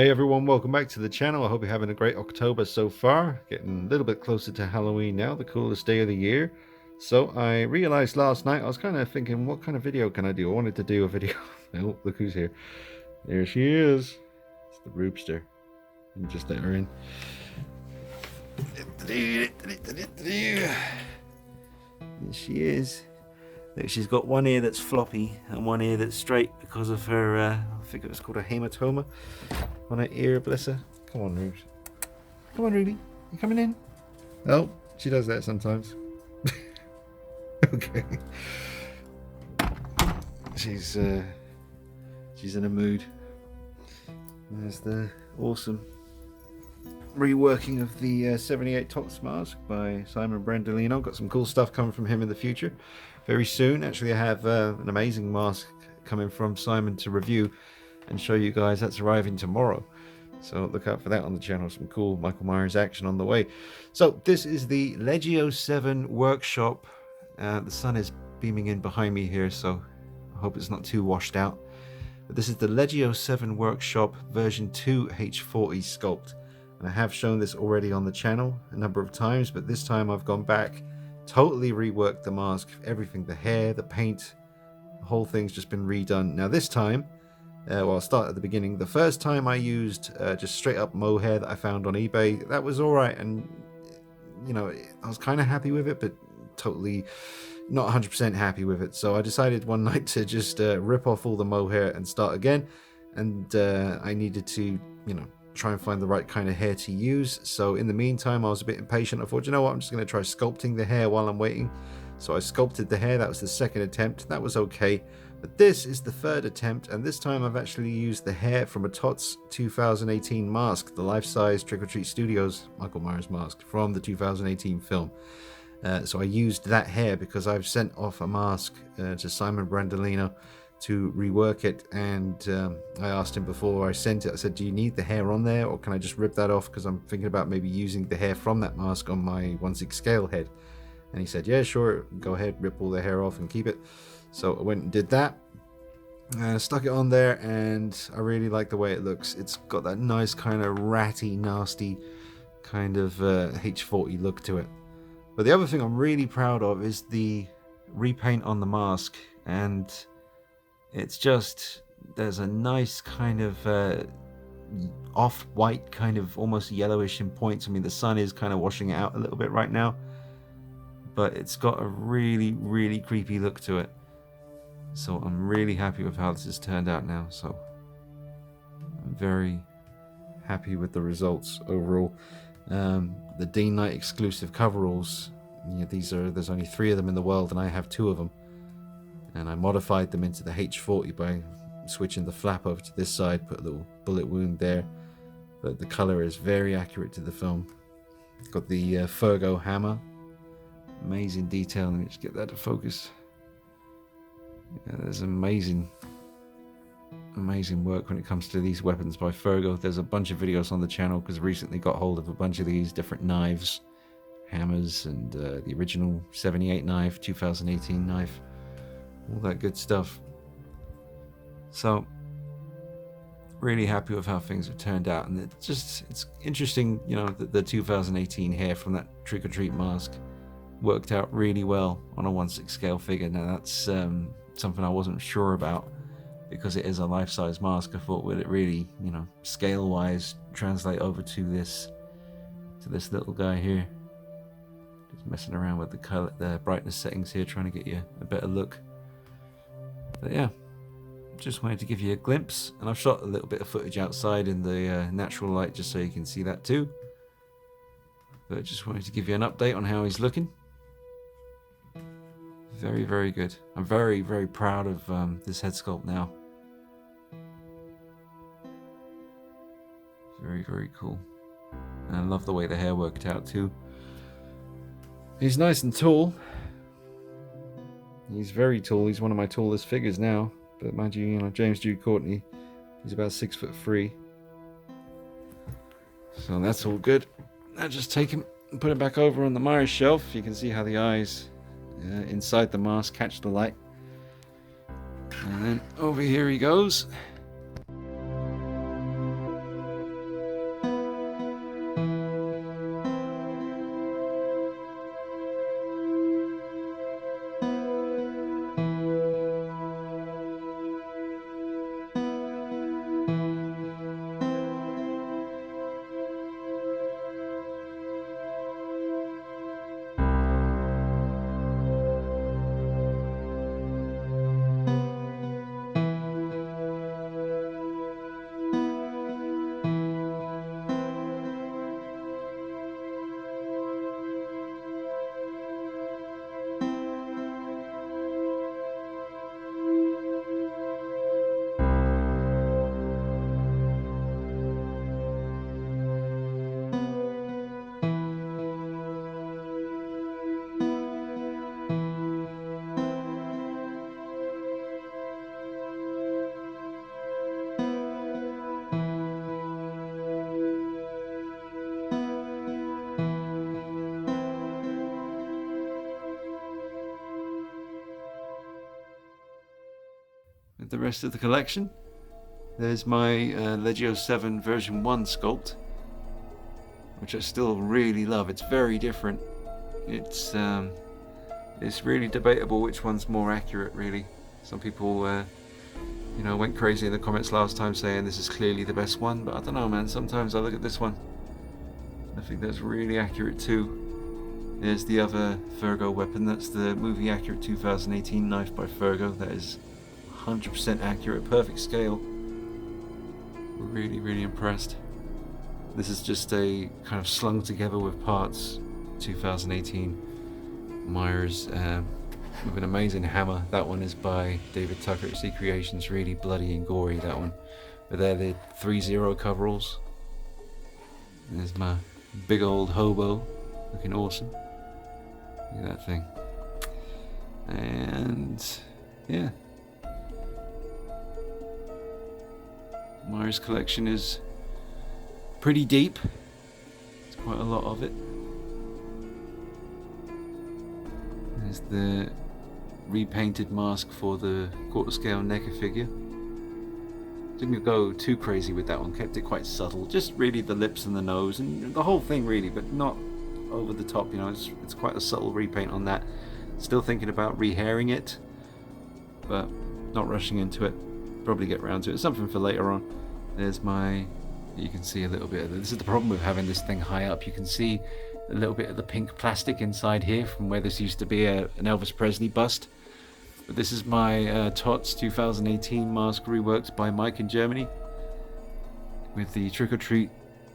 Hey everyone, welcome back to the channel. I hope you're having a great October so far. Getting a little bit closer to Halloween now, the coolest day of the year. So I realized last night, I was kind of thinking, what kind of video can I do? I wanted to do a video. Oh, look who's here. There she is. It's the Roopster. And just let her in. There she is. She's got one ear that's floppy and one ear that's straight because of her, I think it was called a hematoma on her ear, bless her. Come on, Rubes. Come on, Ruby. You coming in? Oh, she does that sometimes. Okay. She's in a mood. There's the awesome reworking of the 78 Tots mask by Simon Brandolino. Got some cool stuff coming from him in the future. Very soon, actually, I have an amazing mask coming from Simon to review and show you guys. That's arriving tomorrow. So look out for that on the channel. Some cool Michael Myers action on the way. So this is the LEGIO7 workshop. The sun is beaming in behind me here, so I hope it's not too washed out. But this is the LEGIO7 workshop version 2 H40 sculpt. And I have shown this already on the channel a number of times, but this time I've gone back, totally reworked the mask, everything, the hair, the paint, the whole thing's just been redone. Now this time, well, I'll start at the beginning. The first time I used just straight up mohair that I found on eBay. That was alright, and you know, I was kind of happy with it, but totally not 100% happy with it. So I decided one night to just rip off all the mohair and start again. And I needed to, you know, try and find the right kind of hair to use. So in the meantime, I was a bit impatient. I thought, you know what, I'm just going to try sculpting the hair while I'm waiting. So I sculpted the hair. That was the second attempt. That was okay. But this is the third attempt, and this time I've actually used the hair from a Tots 2018 mask, the life-size Trick or Treat Studios Michael Myers mask from the 2018 film. So I used that hair because I've sent off a mask to Simon Brandolino to rework it, and I asked him before I sent it, I said, do you need the hair on there, or can I just rip that off, because I'm thinking about maybe using the hair from that mask on my 1/6 scale head. And he said, yeah, sure, go ahead, rip all the hair off and keep it. So I went and did that, stuck it on there, and I really like the way it looks. It's got that nice kind of ratty, nasty kind of H40 look to it. But the other thing I'm really proud of is the repaint on the mask, and it's just, there's a nice kind of off-white, kind of almost yellowish in points. I mean, the sun is kind of washing it out a little bit right now, but it's got a really, really creepy look to it. So I'm really happy with how this has turned out now. So I'm very happy with the results overall. The Dean Knight exclusive coveralls, you know, there's only 3 of them in the world, and I have 2 of them. And I modified them into the H40 by switching the flap over to this side, put a little bullet wound there. But the color is very accurate to the film. Got the Fergo hammer. Amazing detail. Let me just get that to focus. Yeah, there's amazing work when it comes to these weapons by Fergo. There's a bunch of videos on the channel because I recently got hold of a bunch of these different knives, hammers, and the original 78 knife, 2018 knife, all that good stuff. So really happy with how things have turned out, and it's interesting, you know, that the 2018 hair from that Trick or Treat mask worked out really well on a 1/6 scale figure. Now that's something I wasn't sure about, because it is a life-size mask. I thought, would it really, you know, scale-wise translate over to this little guy here? Just messing around with the color, the brightness settings here, trying to get you a better look. But yeah, just wanted to give you a glimpse, and I've shot a little bit of footage outside in the natural light just so you can see that too. But just wanted to give you an update on how he's looking. Very, very good. I'm very, very proud of this head sculpt now. Very, very cool. And I love the way the hair worked out too. He's nice and tall. He's very tall. He's one of my tallest figures now. But mind you, know, James Jude Courtney, he's about 6'3". So that's all good. Now just take him and put him back over on the Myers shelf. You can see how the eyes inside the mask catch the light. And then over here he goes. the rest of the collection. There's my LEGIO7 version 1 sculpt, which I still really love. It's very different. It's really debatable which one's more accurate, really. Some people went crazy in the comments last time saying this is clearly the best one, but I don't know, man. Sometimes I look at this one, I think that's really accurate too. There's the other Fergo weapon. That's the movie accurate 2018 knife by Fergo. That is 100% accurate, perfect scale. Really, really impressed. This is just a kind of slung together with parts 2018 Myers with an amazing hammer. That one is by David Tucker at Sea Creations. Really bloody and gory, that one. But they're the 3-0 coveralls. There's my big old hobo, looking awesome. Look at that thing. And yeah, Myers collection is pretty deep. It's quite a lot of it. There's the repainted mask for the quarter scale NECA figure. Didn't go too crazy with that one, kept it quite subtle. Just really the lips and the nose and the whole thing really, but not over the top, it's quite a subtle repaint on that. Still thinking about rehairing it, but not rushing into it. Probably get around to it. Something for later on. There's my, you can see a little bit of this is the problem with having this thing high up. You can see a little bit of the pink plastic inside here from where this used to be an Elvis Presley bust. But this is my TOTS 2018 mask reworked by Mike in Germany with the Trick or Treat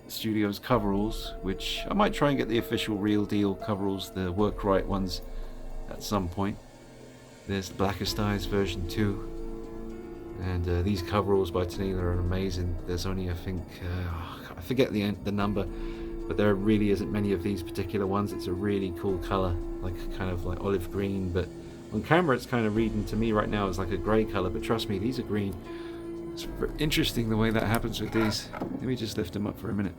Studios coveralls, which I might try and get the official Real Deal coveralls, the work right ones, at some point. There's the Blackest Eyes version 2, and these coveralls by Tanila are amazing. There's only, I think, I forget the number, but there really isn't many of these particular ones. It's a really cool color, like kind of like olive green, but on camera it's kind of reading to me right now as like a grey color, but trust me, these are green. It's interesting the way that happens with these. Let me just lift them up for a minute.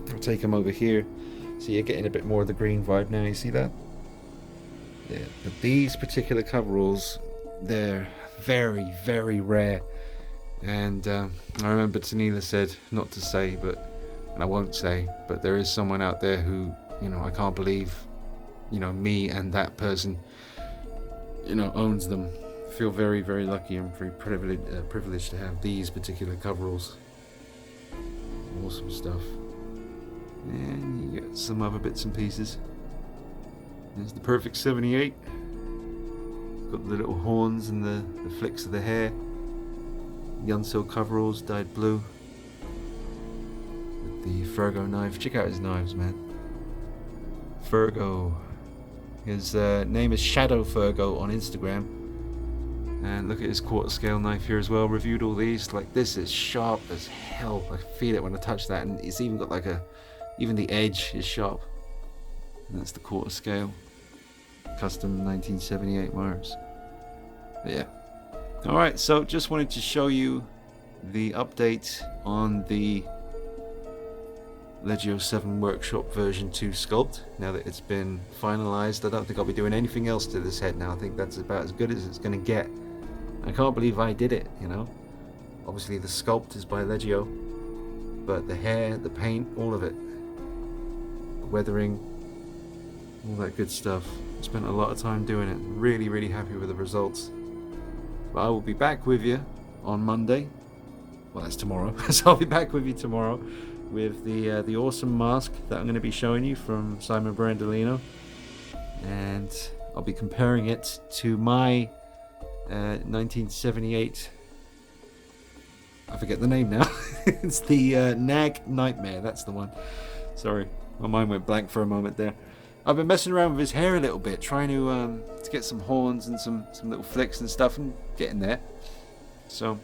I'll take them over here. So you're getting a bit more of the green vibe now, you see that? Yeah, but these particular coveralls, they're very, very rare. And I remember Tanila said, not to say, and I won't say, but there is someone out there who, I can't believe, me and that person, owns them. Feel very, very lucky and very privileged to have these particular coveralls. Awesome stuff. And you get some other bits and pieces. There's the Perfect 78. Got the little horns and the flicks of the hair. The unsealed coveralls dyed blue. With the Fergo knife. Check out his knives, man. Fergo. His name is Shadow Fergo on Instagram. And look at his quarter scale knife here as well. Reviewed all these. Like, this is sharp as hell. I feel it when I touch that, and it's even got like even the edge is sharp. And that's the quarter scale custom 1978 Myers. But yeah. Alright, so just wanted to show you the update on the LEGIO7 Workshop version 2 sculpt. Now that it's been finalized, I don't think I'll be doing anything else to this head now. I think that's about as good as it's going to get. I can't believe I did it, Obviously the sculpt is by Legio, but the hair, the paint, all of it, the weathering, all that good stuff. Spent a lot of time doing it. Really, really happy with the results. But I will be back with you on Monday. Well, that's tomorrow. So I'll be back with you tomorrow with the awesome mask that I'm going to be showing you from Simon Brandolino, and I'll be comparing it to my 1978, I forget the name now. It's the Nag Nightmare, that's the one. Sorry, my mind went blank for a moment there. I've been messing around with his hair a little bit, trying to get some horns and some little flicks and stuff, and getting there. So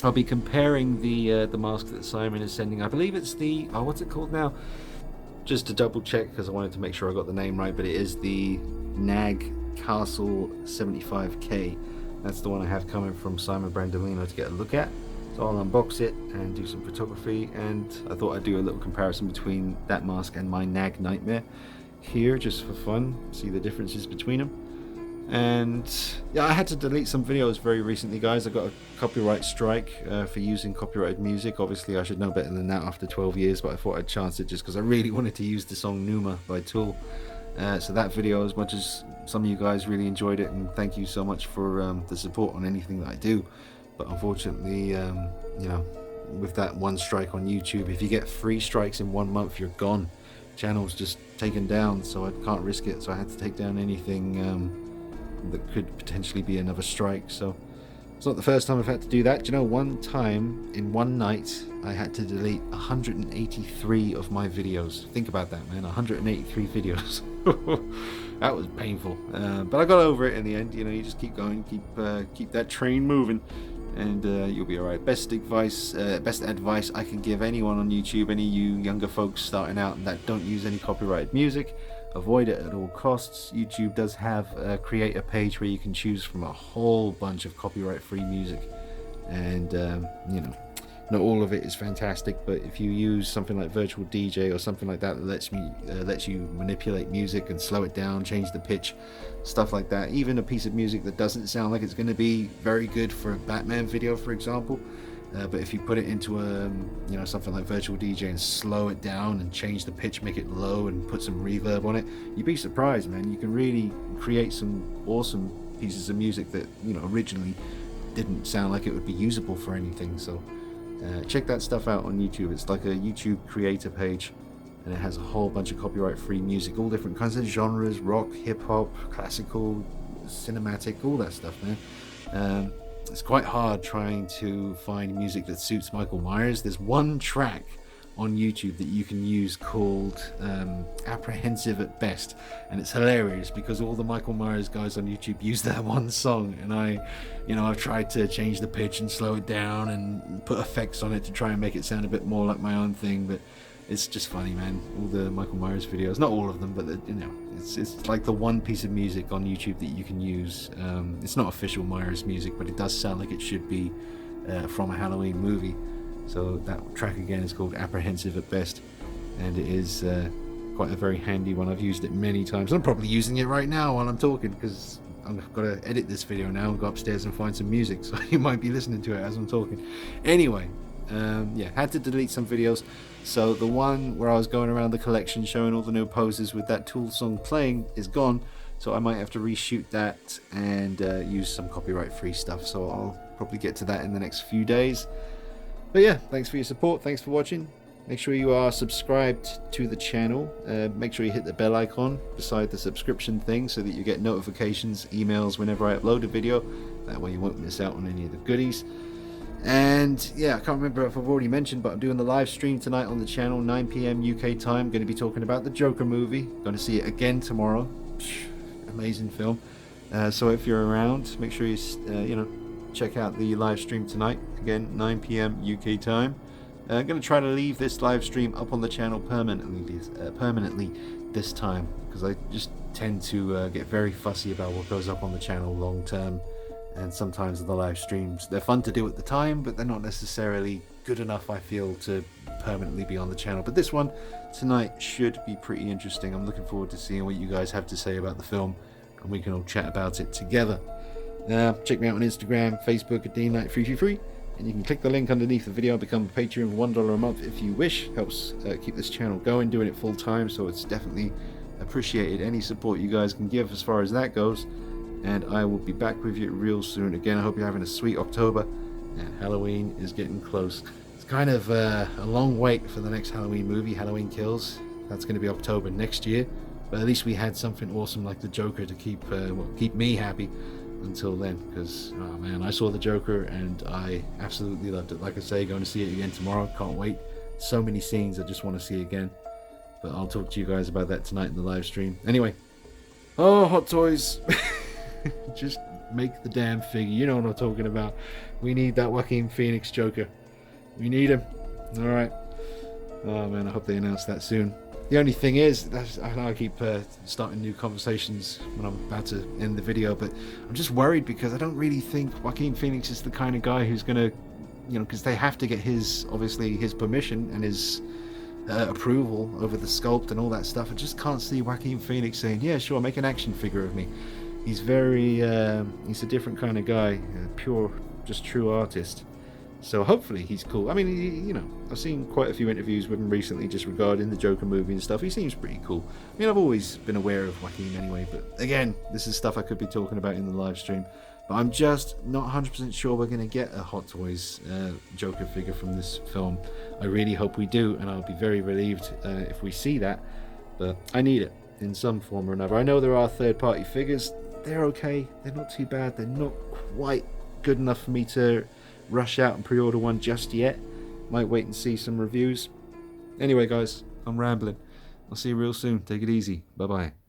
I'll be comparing the mask that Simon is sending. I believe it's the, what's it called now? Just to double check, because I wanted to make sure I got the name right, but it is the Nag Castle 75K. That's the one I have coming from Simon Brandolino to get a look at. So I'll unbox it and do some photography, and I thought I'd do a little comparison between that mask and my Nag Nightmare here, just for fun, see the differences between them. And yeah, I had to delete some videos very recently, guys. I got a copyright strike for using copyrighted music. Obviously I should know better than that after 12 years, but I thought I'd chance it just because I really wanted to use the song Numa by Tool. So that video, as much as some of you guys really enjoyed it, and thank you so much for the support on anything that I do, but unfortunately, you know, with that one strike on YouTube, if you get 3 strikes in 1 month, you're gone. Channel's just taken down, so I can't risk it. So I had to take down anything that could potentially be another strike. So it's not the first time I've had to do that. Do you know, one time in one night I had to delete 183 of my videos. Think about that, man. 183 videos. That was painful, but I got over it in the end. You know, you just keep going, keep that train moving, and you'll be alright. Best advice I can give anyone on YouTube, any of you younger folks starting out and that don't use any copyrighted music, avoid it at all costs. YouTube does have a creator page where you can choose from a whole bunch of copyright free music, and you know, not all of it is fantastic, but if you use something like Virtual DJ or something like that that lets you manipulate music and slow it down, change the pitch, stuff like that, even a piece of music that doesn't sound like it's going to be very good for a Batman video, for example, but if you put it into a, you know, something like Virtual DJ and slow it down and change the pitch, make it low and put some reverb on it, you'd be surprised, man. You can really create some awesome pieces of music that, you know, originally didn't sound like it would be usable for anything. So check that stuff out on YouTube. It's like a YouTube creator page, and it has a whole bunch of copyright free music, all different kinds of genres: rock, hip-hop, classical, cinematic, all that stuff, man. It's quite hard trying to find music that suits Michael Myers. There's one track on YouTube that you can use called Apprehensive at Best, and it's hilarious because all the Michael Myers guys on YouTube use that one song, and I've tried to change the pitch and slow it down and put effects on it to try and make it sound a bit more like my own thing, but it's just funny, man. All the Michael Myers videos, not all of them, but you know, it's like the one piece of music on YouTube that you can use. It's not official Myers music, but it does sound like it should be from a Halloween movie. So that track again is called Apprehensive at Best, and it is quite a very handy one. I've used it many times. I'm probably using it right now while I'm talking because I've got to edit this video now and go upstairs and find some music, so you might be listening to it as I'm talking. Anyway, yeah, had to delete some videos. So the one where I was going around the collection showing all the new poses with that Tool song playing is gone, so I might have to reshoot that and use some copyright free stuff. So I'll probably get to that in the next few days. But yeah, thanks for your support, thanks for watching. Make sure you are subscribed to the channel. Make sure you hit the bell icon beside the subscription thing so that you get notifications, emails whenever I upload a video. That way you won't miss out on any of the goodies. And yeah, I can't remember if I've already mentioned, but I'm doing the live stream tonight on the channel, 9 PM UK time. Going to be talking about the Joker movie. Going to see it again tomorrow. Amazing film. So if you're around, make sure you check out the live stream tonight. Again, 9 PM UK time. I'm going to try to leave this live stream up on the channel permanently this time, because I just tend to get very fussy about what goes up on the channel long term. And sometimes the live streams, they're fun to do at the time, but they're not necessarily good enough, I feel, to permanently be on the channel. But this one tonight should be pretty interesting. I'm looking forward to seeing what you guys have to say about the film, and we can all chat about it together. Check me out on Instagram, Facebook at DeanKnight333, and you can click the link underneath the video and become a Patreon for $1 a month if you wish. Helps keep this channel going, doing it full time, so it's definitely appreciated. Any support you guys can give as far as that goes. And I will be back with you real soon. Again, I hope you're having a sweet October, and Halloween is getting close. It's kind of a long wait for the next Halloween movie, Halloween Kills. That's going to be October next year, but at least we had something awesome like the Joker to keep me happy until then, because oh man, I saw the Joker and I absolutely loved it. Like I say, going to see it again tomorrow. Can't wait. So many scenes I just want to see again, but I'll talk to you guys about that tonight in the live stream. Anyway, oh, Hot Toys. Just make the damn figure. You know what I'm talking about. We need that Joaquin Phoenix Joker. We need him. Alright. Oh man, I hope they announce that soon. The only thing is, I know I keep starting new conversations when I'm about to end the video, but I'm just worried because I don't really think Joaquin Phoenix is the kind of guy who's gonna, because they have to get obviously his permission and his approval over the sculpt and all that stuff. I just can't see Joaquin Phoenix saying, yeah, sure, make an action figure of me. He's very, he's a different kind of guy, pure, just true artist. So hopefully he's cool. I mean, you know, I've seen quite a few interviews with him recently just regarding the Joker movie and stuff. He seems pretty cool. I mean, I've always been aware of Joaquin anyway, but again, this is stuff I could be talking about in the live stream. But I'm just not 100% sure we're going to get a Hot Toys Joker figure from this film. I really hope we do, and I'll be very relieved if we see that. But I need it in some form or another. I know there are third-party figures. They're okay. They're not too bad. They're not quite good enough for me to rush out and pre-order one just yet. Might wait and see some reviews. Anyway, guys, I'm rambling. I'll see you real soon. Take it easy. Bye-bye.